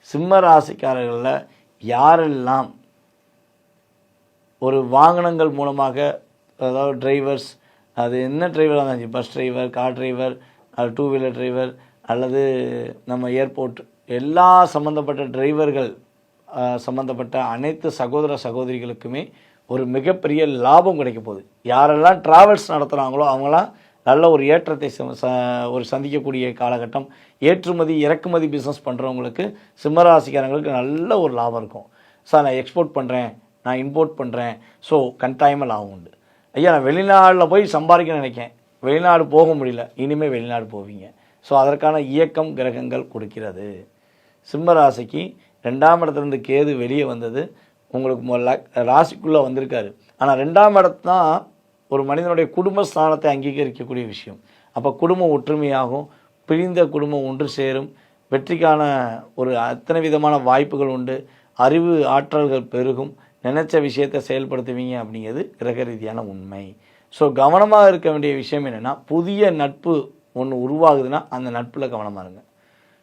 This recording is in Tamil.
சிம்ம ராசிக்காரர்களில் யாரெல்லாம் ஒரு வாகனங்கள் மூலமாக, அதாவது டிரைவர்ஸ், அது என்ன டிரைவராக இருந்தாலும், பஸ் டிரைவர், கார் டிரைவர், அது டூ வீலர் டிரைவர், அல்லது நம்ம ஏர்போர்ட், எல்லா சம்மந்தப்பட்ட டிரைவர்கள் சம்மந்தப்பட்ட அனைத்து சகோதர சகோதரிகளுக்குமே ஒரு மிகப்பெரிய லாபம் கிடைக்க போகுது. யாரெல்லாம் ட்ராவல்ஸ் நடத்துகிறாங்களோ அவங்களாம் நல்ல ஒரு ஏற்றத்தை ஒரு சந்திக்கக்கூடிய காலகட்டம். ஏற்றுமதி இறக்குமதி பிஸ்னஸ் பண்ணுறவங்களுக்கு, சிம்மராசிக்காரங்களுக்கு நல்ல ஒரு லாபம் இருக்கும். சார் நான் எக்ஸ்போர்ட் பண்ணுறேன், நான் இம்போர்ட் பண்ணுறேன், ஸோ கட்டாயமாக லாபம் உண்டு. ஐயா நான் வெளிநாட்டில் போய் சம்பாதிக்க நினைக்கேன், வெளிநாடு போக முடியல, இனிமேல் வெளிநாடு போவீங்க. ஸோ அதற்கான இயக்கம் கிரகங்கள் கொடுக்கிறது. சிம்மராசிக்கு 2ஆம் இடத்துலேருந்து கேது வெளியே வந்தது, உங்களுக்கு ராசிக்குள்ளே வந்திருக்காரு. ஆனால் 2ஆம் இடத்தான் ஒரு மனிதனுடைய குடும்பஸ்தானத்தை அங்கீகரிக்கக்கூடிய விஷயம். அப்போ குடும்பம் ஒற்றுமையாகும், பிரிந்த குடும்பம் ஒன்று சேரும், வெற்றிக்கான ஒரு அத்தனை விதமான வாய்ப்புகள் உண்டு, அறிவு ஆற்றல்கள் பெருகும், நினைச்ச விஷயத்தை செயல்படுத்துவீங்க அப்படிங்கிறது கிரக ரீதியான உண்மை. ஸோ கவனமாக இருக்க வேண்டிய விஷயம் என்னென்னா, புதிய நட்பு ஒன்று உருவாகுதுன்னா அந்த நட்பில் கவனமாக இருங்க.